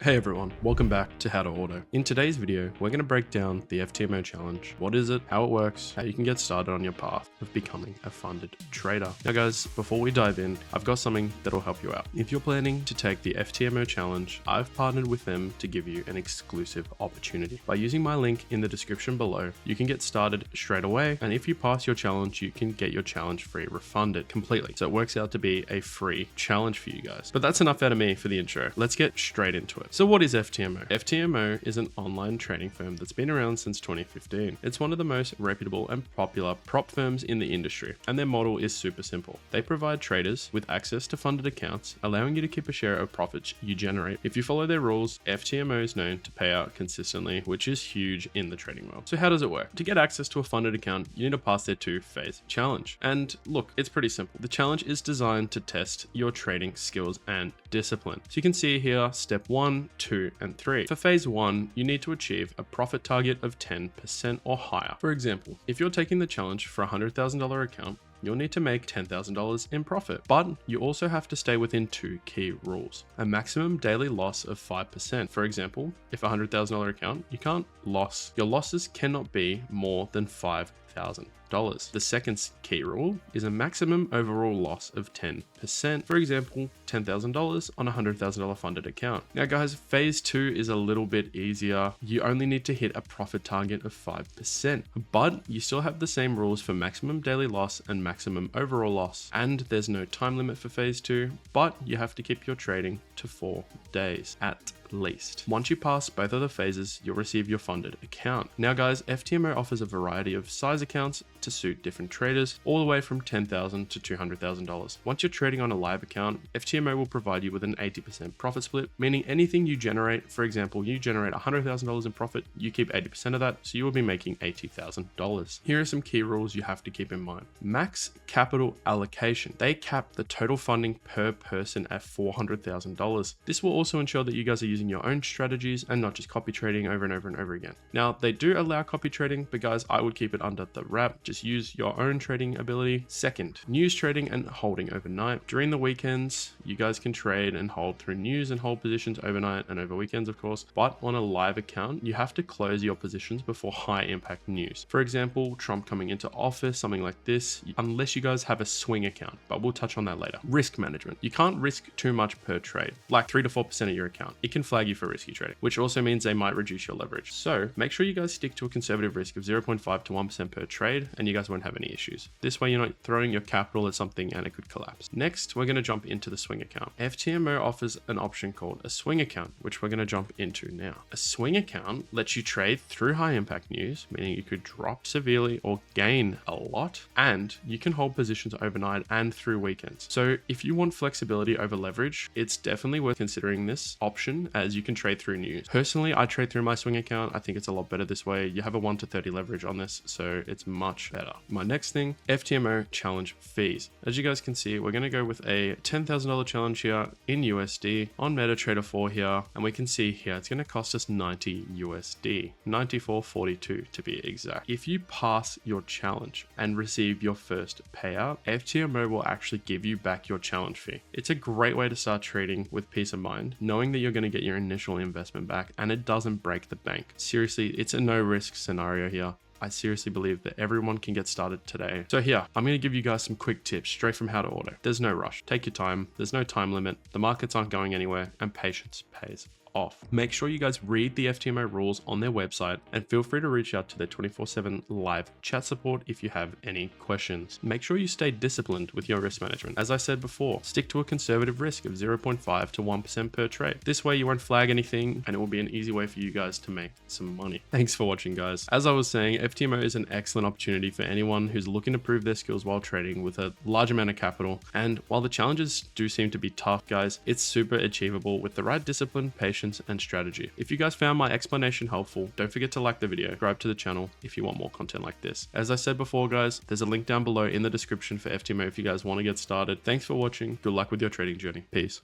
Hey everyone, welcome back to HowToAuto. In today's video, we're going to break down the FTMO challenge. What is it, how it works, how you can get started on your path of becoming a funded trader. Now guys, before we dive in, I've got something that'll help you out. If you're planning to take the FTMO challenge, I've partnered with them to give you an exclusive opportunity. By using my link in the description below, you can get started straight away, and if you pass your challenge, you can get your challenge free refunded completely. So it works out to be a free challenge for you guys. But that's enough out of me for the intro. Let's get straight into it. So what is FTMO? FTMO is an online trading firm that's been around since 2015. It's one of the most reputable and popular prop firms in the industry, and their model is super simple. They provide traders with access to funded accounts, allowing you to keep a share of profits you generate. If you follow their rules, FTMO is known to pay out consistently, which is huge in the trading world. So how does it work? To get access to a funded account, you need to pass their two-phase challenge. And look, it's pretty simple. The challenge is designed to test your trading skills and discipline. So you can see here, step 1, 2, and 3. For phase 1, you need to achieve a profit target of 10% or higher. For example, if you're taking the challenge for a $100,000 account, you'll need to make $10,000 in profit. But you also have to stay within two key rules. A maximum daily loss of 5%. For example, if a $100,000 account, your losses cannot be more than $5,000. The second key rule is a maximum overall loss of 10%. For example, $10,000 on a $100,000 funded account. Now guys, phase 2 is a little bit easier. You only need to hit a profit target of 5%, but you still have the same rules for maximum daily loss and maximum overall loss. And there's no time limit for phase 2, but you have to keep your trading to 4 days at least. Once you pass both of the phases, you'll receive your funded account. Now guys, FTMO offers a variety of size accounts to suit different traders, all the way from $10,000 to $200,000. Once you're trading on a live account, FTMO will provide you with an 80% profit split, meaning anything you generate, for example, you generate $100,000 in profit, you keep 80% of that, so you will be making $80,000. Here are some key rules you have to keep in mind. Max capital allocation. They cap the total funding per person at $400,000. This will also ensure that you guys are using your own strategies and not just copy trading over and over and over again. Now, they do allow copy trading, but guys, I would keep it under the wrap. Just use your own trading ability. Second, news trading and holding overnight. During the weekends, you guys can trade and hold through news and hold positions overnight and over weekends, of course. But on a live account, you have to close your positions before high impact news. For example, Trump coming into office, something like this, unless you guys have a swing account, but we'll touch on that later. Risk management. You can't risk too much per trade, like 3 to 4% of your account. It can flag you for risky trading, which also means they might reduce your leverage. So make sure you guys stick to a conservative risk of 0.5 to 1% per trade, and you guys won't have any issues. This way you're not throwing your capital at something and it could collapse. Next, we're going to jump into the swing account. FTMO offers an option called a swing account, which we're going to jump into now. A swing account lets you trade through high impact news, meaning you could drop severely or gain a lot, and you can hold positions overnight and through weekends. So if you want flexibility over leverage, it's definitely worth considering this option, as you can trade through news. Personally, I trade through my swing account. I think it's a lot better this way. You have a 1 to 30 leverage on this, so it's much better. My next thing, FTMO challenge fees. As you guys can see, we're going to go with a $10,000 challenge here in USD on MetaTrader 4 here, and we can see here it's going to cost us 90 USD, 94.42 to be exact. If you pass your challenge and receive your first payout, FTMO will actually give you back your challenge fee. It's a great way to start trading with peace of mind, knowing that you're going to get your initial investment back and it doesn't break the bank. Seriously, it's a no risk scenario here. I seriously believe that everyone can get started today. So here, I'm going to give you guys some quick tips straight from HowToAuto. There's no rush. Take your time. There's no time limit. The markets aren't going anywhere, and patience pays off. Make sure you guys read the FTMO rules on their website, and feel free to reach out to their 24/7 live chat support if you have any questions. Make sure you stay disciplined with your risk management. As I said before, stick to a conservative risk of 0.5 to 1% per trade. This way you won't flag anything, and it will be an easy way for you guys to make some money. Thanks for watching, guys. As I was saying, FTMO is an excellent opportunity for anyone who's looking to prove their skills while trading with a large amount of capital. And while the challenges do seem to be tough, guys, it's super achievable with the right discipline, patience, and strategy. If you guys found my explanation helpful, don't forget to like the video, subscribe to the channel if you want more content like this. As I said before, guys, there's a link down below in the description for FTMO if you guys want to get started. Thanks for watching. Good luck with your trading journey. Peace.